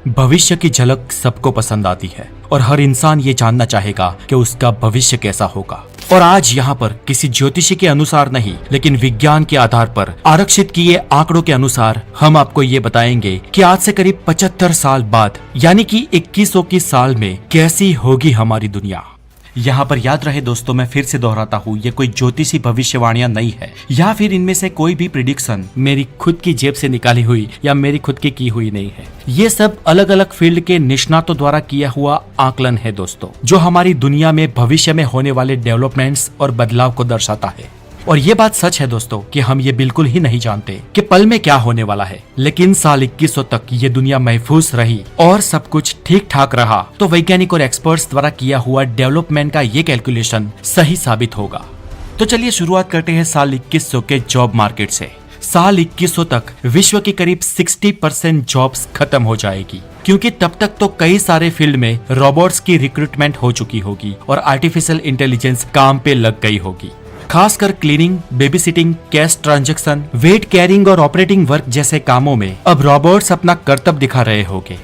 भविष्य की झलक सबको पसंद आती है और हर इंसान ये जानना चाहेगा कि उसका भविष्य कैसा होगा। और आज यहाँ पर किसी ज्योतिषी के अनुसार नहीं, लेकिन विज्ञान के आधार पर आरक्षित किए आंकड़ों के अनुसार हम आपको ये बताएंगे कि आज से करीब 75 साल बाद यानी कि 2100 की साल में कैसी होगी हमारी दुनिया। यहाँ पर याद रहे दोस्तों, मैं फिर से दोहराता हूँ, ये कोई ज्योतिषी भविष्यवाणियां नहीं है या फिर इनमें से कोई भी प्रिडिक्शन मेरी खुद की जेब से निकाली हुई या मेरी खुद की हुई नहीं है। ये सब अलग अलग फील्ड के निष्णातों द्वारा किया हुआ आकलन है दोस्तों, जो हमारी दुनिया में भविष्य में होने वाले डेवलपमेंट्स और बदलाव को दर्शाता है। और ये बात सच है दोस्तों कि हम ये बिल्कुल ही नहीं जानते कि पल में क्या होने वाला है, लेकिन साल 2100 तक ये दुनिया महफूज रही और सब कुछ ठीक ठाक रहा तो वैज्ञानिक और एक्सपर्ट्स द्वारा किया हुआ डेवलपमेंट का ये कैलकुलेशन सही साबित होगा। तो चलिए शुरुआत करते हैं साल 2100 के जॉब मार्केट से। साल 2100 तक विश्व की करीब 60% जॉब्स खत्म हो जाएगी, क्योंकि तब तक तो कई सारे फील्ड में रोबोट्स की रिक्रूटमेंट हो चुकी होगी और आर्टिफिशियल इंटेलिजेंस काम पे लग गई होगी। खासकर cleaning, baby sitting, cash transaction, weight carrying और ऑपरेटिंग वर्क जैसे कामों में अब रोबोट्स अपना करतब दिखा रहे होंगे।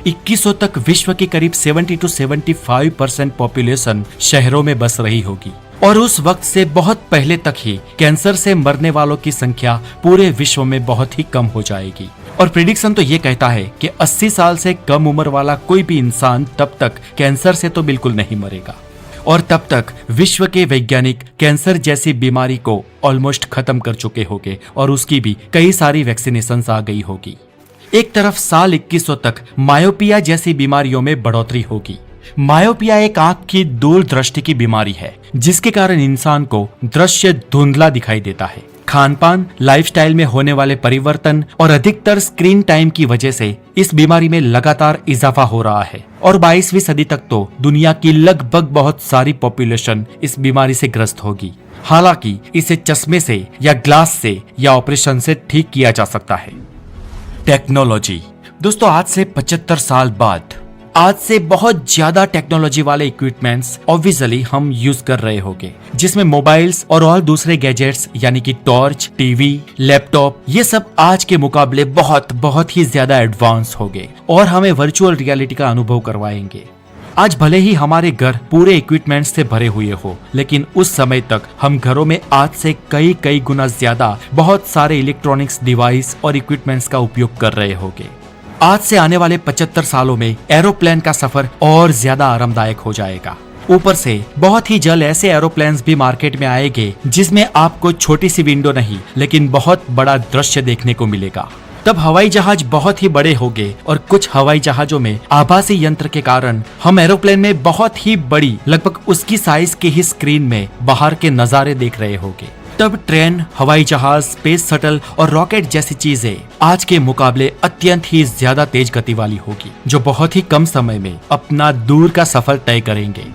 2100 तक विश्व की करीब 70 to 75% पॉपुलेशन शहरों में बस रही होगी और उस वक्त से बहुत पहले तक ही कैंसर से मरने वालों की संख्या पूरे विश्व में बहुत ही कम हो जाएगी। और प्रिडिक्शन तो ये कहता है कि 80 साल से कम उम्र वाला कोई भी इंसान तब तक कैंसर से तो बिल्कुल नहीं मरेगा और तब तक विश्व के वैज्ञानिक कैंसर जैसी बीमारी को ऑलमोस्ट खत्म कर चुके होंगे और उसकी भी कई सारी वैक्सीनेशंस आ गई होगी। एक तरफ साल 2100 तक मायोपिया जैसी बीमारियों में बढ़ोतरी होगी। मायोपिया एक आंख की दूरदृष्टि की बीमारी है जिसके कारण इंसान को दृश्य धुंधला दिखाई देता है। खान पान, लाइफस्टाइल में होने वाले परिवर्तन और अधिकतर स्क्रीन टाइम की वजह से इस बीमारी में लगातार इजाफा हो रहा है और 22वीं सदी तक तो दुनिया की लगभग बहुत सारी पॉपुलेशन इस बीमारी से ग्रस्त होगी। हालांकि इसे चश्मे से या ग्लास से या ऑपरेशन से ठीक किया जा सकता है। टेक्नोलॉजी दोस्तों, आज से 75 साल बाद आज से बहुत ज्यादा टेक्नोलॉजी वाले इक्विपमेंट्स ऑब्वियसली हम यूज कर रहे होंगे, जिसमें मोबाइल्स और दूसरे गैजेट्स यानी कि टॉर्च, टीवी, लैपटॉप, ये सब आज के मुकाबले बहुत ही ज्यादा एडवांस हो गए और हमें वर्चुअल रियलिटी का अनुभव करवाएंगे। आज भले ही हमारे घर पूरे इक्विपमेंट्स से भरे हुए हो, लेकिन उस समय तक हम घरों में आज से कई गुना ज्यादा बहुत सारे इलेक्ट्रॉनिक्स डिवाइस और इक्विपमेंट्स का उपयोग कर रहे होंगे। आज से आने वाले 75 सालों में एरोप्लेन का सफर और ज्यादा आरामदायक हो जाएगा। ऊपर से बहुत ही जल्द ऐसे एरोप्लेन्स भी मार्केट में आएंगे जिसमें आपको छोटी सी विंडो नहीं लेकिन बहुत बड़ा दृश्य देखने को मिलेगा। तब हवाई जहाज बहुत ही बड़े होंगे और कुछ हवाई जहाजों में आभासी यंत्र के कारण हम एरोप्लेन में बहुत ही बड़ी, लगभग उसकी साइज की ही स्क्रीन में बाहर के नजारे देख रहे होंगे। तब ट्रेन, हवाई जहाज, स्पेस शटल और रॉकेट जैसी चीजें आज के मुकाबले अत्यंत ही ज्यादा तेज गति वाली होगी, जो बहुत ही कम समय में अपना दूर का सफर तय करेंगे।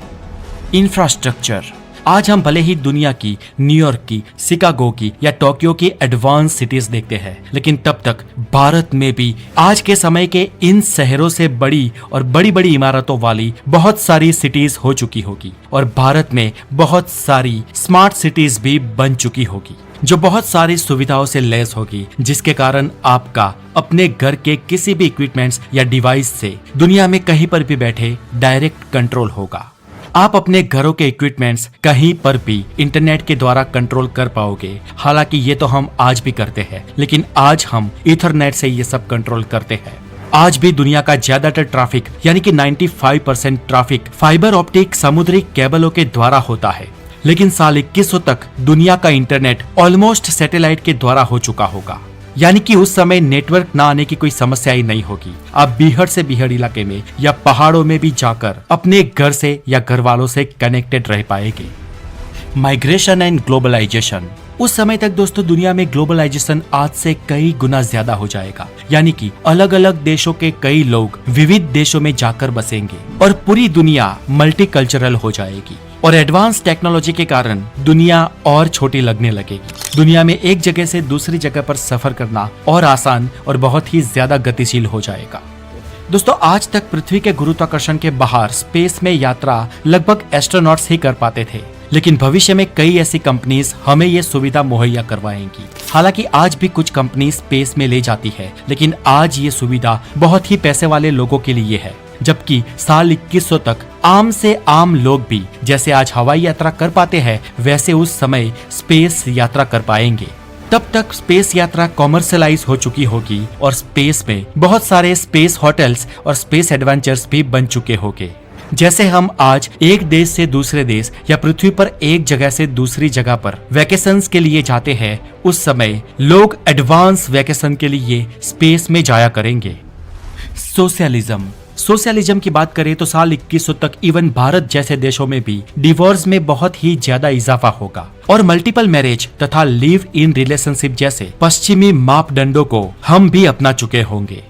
इंफ्रास्ट्रक्चर, आज हम भले ही दुनिया की, न्यूयॉर्क की, शिकागो की या टोक्यो की एडवांस सिटीज देखते हैं, लेकिन तब तक भारत में भी आज के समय के इन शहरों से बड़ी और बड़ी इमारतों वाली बहुत सारी सिटीज हो चुकी होगी और भारत में बहुत सारी स्मार्ट सिटीज भी बन चुकी होगी, जो बहुत सारी सुविधाओं से लैस होगी, जिसके कारण आपका अपने घर के किसी भी इक्विपमेंट्स या डिवाइस से दुनिया में कहीं पर भी बैठे डायरेक्ट कंट्रोल होगा। आप अपने घरों के इक्विपमेंट्स कहीं पर भी इंटरनेट के द्वारा कंट्रोल कर पाओगे। हालांकि ये तो हम आज भी करते हैं, लेकिन आज हम ईथरनेट से ये सब कंट्रोल करते हैं। आज भी दुनिया का ज्यादातर ट्रैफिक यानी कि 95% ट्रैफिक फाइबर ऑप्टिक समुद्री केबलों के द्वारा होता है, लेकिन साल 2100 तक दुनिया का इंटरनेट ऑलमोस्ट सैटेलाइट के द्वारा हो चुका होगा। यानी कि उस समय नेटवर्क ना आने की कोई समस्या ही नहीं होगी। आप बीहड़ से बीहड़ इलाके में या पहाड़ों में भी जाकर अपने घर से या घर वालों से कनेक्टेड रह पाएंगे। माइग्रेशन एंड ग्लोबलाइजेशन, उस समय तक दोस्तों दुनिया में ग्लोबलाइजेशन आज से कई गुना ज्यादा हो जाएगा। यानी कि अलग अलग देशों के कई लोग विविध देशों में जाकर बसेंगे और पूरी दुनिया मल्टीकल्चरल हो जाएगी और एडवांस टेक्नोलॉजी के कारण दुनिया और छोटी लगने लगेगी। दुनिया में एक जगह से दूसरी जगह पर सफर करना और आसान और बहुत ही ज्यादा गतिशील हो जाएगा। दोस्तों, आज तक पृथ्वी के गुरुत्वाकर्षण के बाहर स्पेस में यात्रा लगभग एस्ट्रोनॉट्स ही कर पाते थे, लेकिन भविष्य में कई ऐसी कंपनीज हमें ये सुविधा मुहैया करवाएंगी। हालांकि आज भी कुछ कंपनी स्पेस में ले जाती है, लेकिन आज ये सुविधा बहुत ही पैसे वाले लोगों के लिए है, जबकि साल 2100 तक आम से आम लोग भी जैसे आज हवाई यात्रा कर पाते हैं वैसे उस समय स्पेस यात्रा कर पाएंगे। तब तक स्पेस यात्रा कॉमर्शलाइज हो चुकी होगी और स्पेस में बहुत सारे स्पेस होटल्स और स्पेस एडवेंचर्स भी बन चुके होंगे। जैसे हम आज एक देश से दूसरे देश या पृथ्वी पर एक जगह से दूसरी जगह पर वैकेशंस के लिए जाते हैं, उस समय लोग एडवांस वैकेशन के लिए स्पेस में जाया करेंगे। सोशलिज्म की बात करें तो साल 2100 तक इवन भारत जैसे देशों में भी डिवोर्स में बहुत ही ज्यादा इजाफा होगा और मल्टीपल मैरिज तथा लिव इन रिलेशनशिप जैसे पश्चिमी मापदंडों को हम भी अपना चुके होंगे।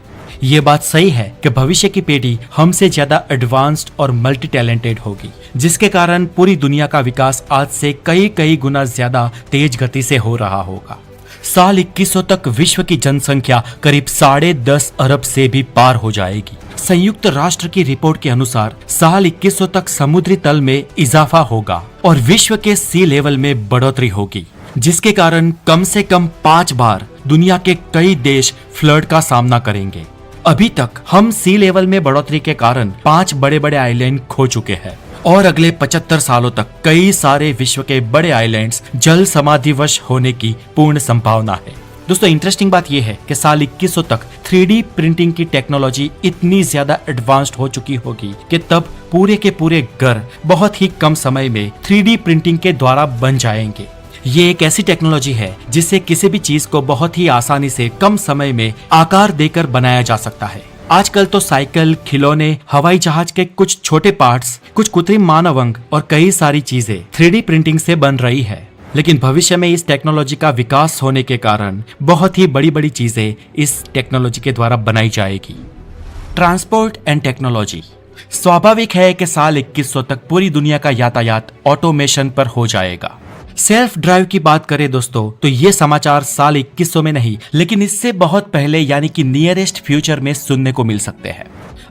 ये बात सही है कि भविष्य की पीढ़ी हमसे ज्यादा एडवांस्ड और मल्टी टैलेंटेड होगी, जिसके कारण पूरी दुनिया का विकास आज से कई गुना ज्यादा तेज गति से हो रहा होगा। साल 2100 तक विश्व की जनसंख्या करीब 10.5 अरब से भी पार हो जाएगी। संयुक्त राष्ट्र की रिपोर्ट के अनुसार साल 2100 तक समुद्री तल में इजाफा होगा और विश्व के सी लेवल में बढ़ोतरी होगी, जिसके कारण कम से कम 5 बार दुनिया के कई देश फ्लड का सामना करेंगे। अभी तक हम सी लेवल में बढ़ोतरी के कारण 5 बड़े आइलैंड खो चुके हैं और अगले 75 सालों तक कई सारे विश्व के बड़े आइलैंड्स जल समाधिवश होने की पूर्ण संभावना है। दोस्तों, इंटरेस्टिंग बात यह है कि साल 2100 तक 3D प्रिंटिंग की टेक्नोलॉजी इतनी ज्यादा एडवांस्ड हो चुकी होगी कि तब पूरे के पूरे घर बहुत ही कम समय में 3D प्रिंटिंग के द्वारा बन जाएंगे। ये एक ऐसी टेक्नोलॉजी है जिससे किसी भी चीज को बहुत ही आसानी से कम समय में आकार देकर बनाया जा सकता है। आजकल तो साइकिल, खिलौने, हवाई जहाज के कुछ छोटे पार्ट्स, कुछ कृत्रिम मानव अंग और कई सारी चीजें 3D प्रिंटिंग से बन रही है, लेकिन भविष्य में इस टेक्नोलॉजी का विकास होने के कारण बहुत ही बड़ी चीजें इस टेक्नोलॉजी के द्वारा बनाई जाएगी। Transport and technology. स्वाभाविक है कि साल 2100 तक पूरी दुनिया का यातायात ऑटोमेशन पर हो जाएगा। सेल्फ ड्राइव की बात करें दोस्तों, तो ये समाचार साल 2100 में नहीं, लेकिन इससे बहुत पहले यानी कि नियरेस्ट फ्यूचर में सुनने को मिल सकते हैं।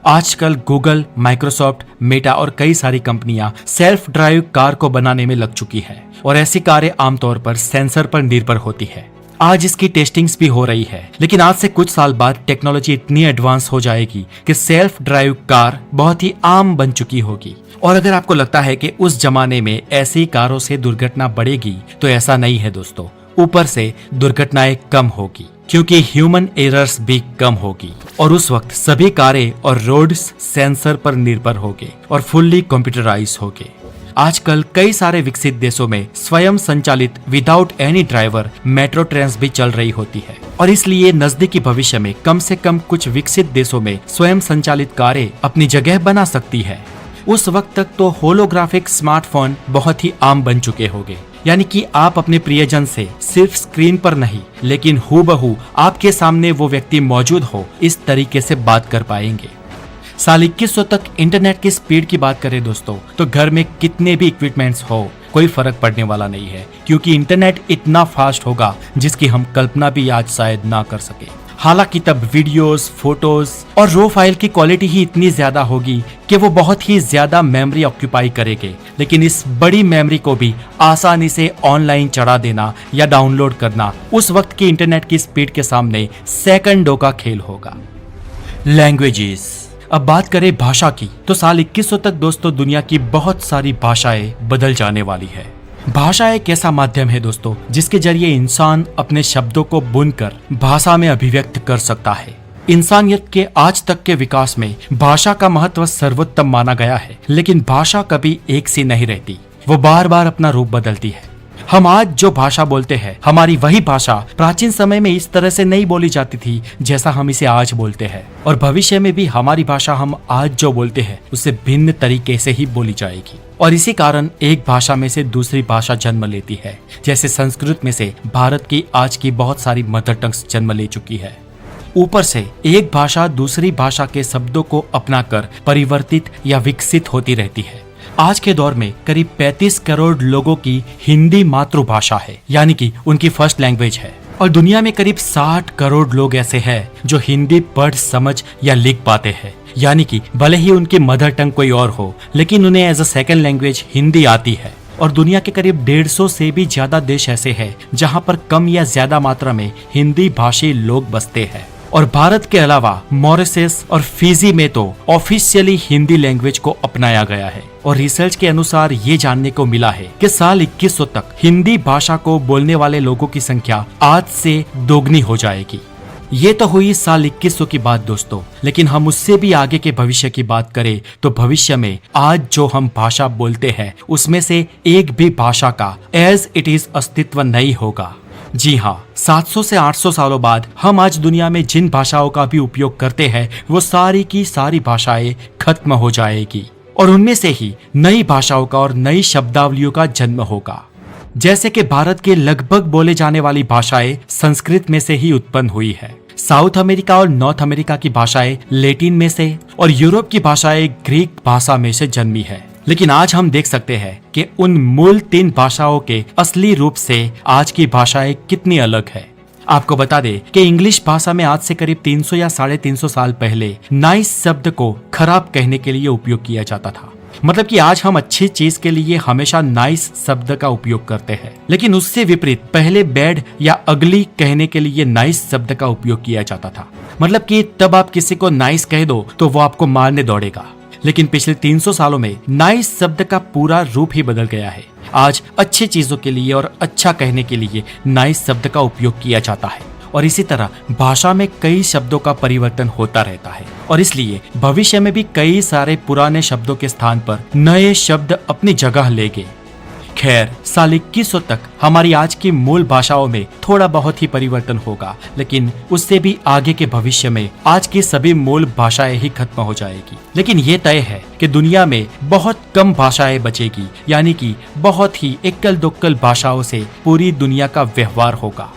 आजकल गूगल, माइक्रोसॉफ्ट, मेटा और कई सारी कंपनियां सेल्फ ड्राइव कार को बनाने में लग चुकी है और ऐसी कारें आमतौर पर सेंसर पर निर्भर होती है। आज इसकी टेस्टिंग्स भी हो रही है, लेकिन आज से कुछ साल बाद टेक्नोलॉजी इतनी एडवांस हो जाएगी कि सेल्फ ड्राइव कार बहुत ही आम बन चुकी होगी। और अगर आपको लगता है कि उस जमाने में ऐसी कारों से दुर्घटना बढ़ेगी, तो ऐसा नहीं है दोस्तों। ऊपर से दुर्घटनाएं कम होगी क्योंकि ह्यूमन एरर्स भी कम होगी और उस वक्त सभी कारें और रोड्स सेंसर पर निर्भर होंगे और फुल्ली कंप्यूटराइज होंगे। आजकल कई सारे विकसित देशों में स्वयं संचालित without any driver metro trains भी चल रही होती है और इसलिए नजदीकी भविष्य में कम से कम कुछ विकसित देशों में स्वयं संचालित कारें अपनी जगह बना सकती है। उस वक्त तक तो होलोग्राफिक स्मार्टफोन बहुत ही आम बन चुके होंगे, यानी कि आप अपने प्रियजन से सिर्फ स्क्रीन पर नहीं लेकिन हूबहू आपके सामने वो व्यक्ति मौजूद हो, इस तरीके से बात कर पाएंगे। साल 2100 तक इंटरनेट की स्पीड की बात करें दोस्तों, तो घर में कितने भी इक्विपमेंट्स हो कोई फर्क पड़ने वाला नहीं है, क्योंकि इंटरनेट इतना फास्ट होगा जिसकी हम कल्पना भी आज शायद ना कर सके। हालांकि तब वीडियोस, फोटोज और रो फाइल की क्वालिटी ही इतनी ज्यादा होगी कि वो बहुत ही ज्यादा मेमोरी ऑक्यूपाई करेंगे, लेकिन इस बड़ी मेमोरी को भी आसानी से ऑनलाइन चढ़ा देना या डाउनलोड करना उस वक्त की इंटरनेट की स्पीड के सामने सेकंडों का खेल होगा। लैंग्वेजेस। अब बात करें भाषा की, तो साल 2100 तक दोस्तों दुनिया की बहुत सारी भाषाएं बदल जाने वाली है। भाषा एक ऐसा माध्यम है दोस्तों जिसके जरिए इंसान अपने शब्दों को बुनकर भाषा में अभिव्यक्त कर सकता है। इंसानियत के आज तक के विकास में भाषा का महत्व सर्वोत्तम माना गया है, लेकिन भाषा कभी एक सी नहीं रहती, वो बार बार अपना रूप बदलती है। हम आज जो भाषा बोलते हैं, हमारी वही भाषा प्राचीन समय में इस तरह से नहीं बोली जाती थी जैसा हम इसे आज बोलते हैं, और भविष्य में भी हमारी भाषा हम आज जो बोलते हैं उससे भिन्न तरीके से ही बोली जाएगी। और इसी कारण एक भाषा में से दूसरी भाषा जन्म लेती है। जैसे संस्कृत में से भारत की आज की बहुत सारी मदर टंग्स जन्म ले चुकी है। ऊपर से एक भाषा दूसरी भाषा के शब्दों को अपनाकर परिवर्तित या विकसित होती रहती है। आज के दौर में करीब 35 करोड़ लोगों की हिंदी मातृभाषा है, यानी कि उनकी फर्स्ट लैंग्वेज है, और दुनिया में करीब 60 करोड़ लोग ऐसे हैं जो हिंदी पढ़, समझ या लिख पाते हैं, यानी कि भले ही उनकी मदर टंग कोई और हो, लेकिन उन्हें as a second language Hindi आती है। और दुनिया के करीब 150 से भी ज्यादा देश ऐसे हैं जहां पर कम या ज्यादा मात्रा में हिंदी भाषी लोग बसते हैं। और भारत के अलावा मॉरिशस और फिजी में तो ऑफिशियली हिंदी लैंग्वेज को अपनाया गया है। और रिसर्च के अनुसार ये जानने को मिला है कि साल 2100 तक हिंदी भाषा को बोलने वाले लोगों की संख्या आज से दोगुनी हो जाएगी। ये तो हुई साल 2100 की बात दोस्तों, लेकिन हम उससे भी आगे के भविष्य की बात करें तो भविष्य में आज जो हम भाषा बोलते हैं उसमें से एक भी भाषा का एज इट इज अस्तित्व नहीं होगा। जी हाँ, 700 से 800 सालों बाद हम आज दुनिया में जिन भाषाओं का भी उपयोग करते हैं वो सारी की सारी भाषाएं खत्म हो जाएगी और उनमें से ही नई भाषाओं का और नई शब्दावलियों का जन्म होगा। जैसे कि भारत के लगभग बोले जाने वाली भाषाएं संस्कृत में से ही उत्पन्न हुई है, साउथ अमेरिका और नॉर्थ अमेरिका की भाषाएं लैटिन में से और यूरोप की भाषाएं ग्रीक भाषा में से जन्मी है। लेकिन आज हम देख सकते हैं कि उन मूल 3 भाषाओं के असली रूप से आज की भाषाएं कितनी अलग है। आपको बता दें कि इंग्लिश भाषा में आज से करीब 300 या 350 साल पहले नाइस शब्द को खराब कहने के लिए उपयोग किया जाता था। मतलब कि आज हम अच्छी चीज के लिए हमेशा नाइस शब्द का उपयोग करते हैं, लेकिन उससे विपरीत पहले बैड या अगली कहने के लिए नाइस शब्द का उपयोग किया जाता था। मतलब कि तब आप किसी को नाइस कह दो तो वो आपको मारने दौड़ेगा। लेकिन पिछले 300 सालों में नाइस शब्द का पूरा रूप ही बदल गया है। आज अच्छी चीजों के लिए और अच्छा कहने के लिए नाइस शब्द का उपयोग किया जाता है और इसी तरह भाषा में कई शब्दों का परिवर्तन होता रहता है और इसलिए भविष्य में भी कई सारे पुराने शब्दों के स्थान पर नए शब्द अपनी जगह लेंगे। खैर, साल 2100 तक हमारी आज की मूल भाषाओं में थोड़ा बहुत ही परिवर्तन होगा, लेकिन उससे भी आगे के भविष्य में आज की सभी मूल भाषाएं ही खत्म हो जाएगी। लेकिन ये तय है कि दुनिया में बहुत कम भाषाएं बचेगी, यानी कि बहुत ही एकल दोक्कल भाषाओं से पूरी दुनिया का व्यवहार होगा।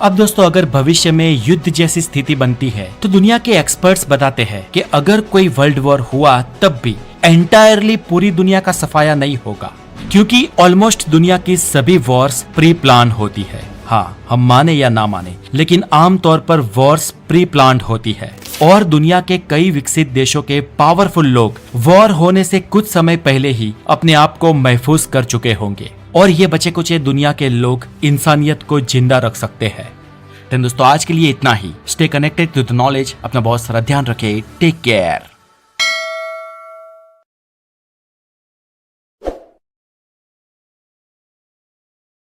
अब दोस्तों, अगर भविष्य में युद्ध जैसी स्थिति बनती है तो दुनिया के एक्सपर्ट्स बताते हैं कि अगर कोई वर्ल्ड वॉर हुआ तब भी एंटायरली पूरी दुनिया का सफाया नहीं होगा, क्योंकि ऑलमोस्ट दुनिया की सभी वॉर्स प्री प्लान होती है। हाँ, हम माने या ना माने, लेकिन आमतौर पर वॉर्स प्री प्लान्ड होती है और दुनिया के कई विकसित देशों के पावरफुल लोग वॉर होने से कुछ समय पहले ही अपने आप को महफूज कर चुके होंगे और ये बचे कुचे दुनिया के लोग इंसानियत को जिंदा रख सकते हैं। तो दोस्तों, आज के लिए इतना ही। Stay connected to the knowledge. अपना बहुत सारा ध्यान रखें। Take care.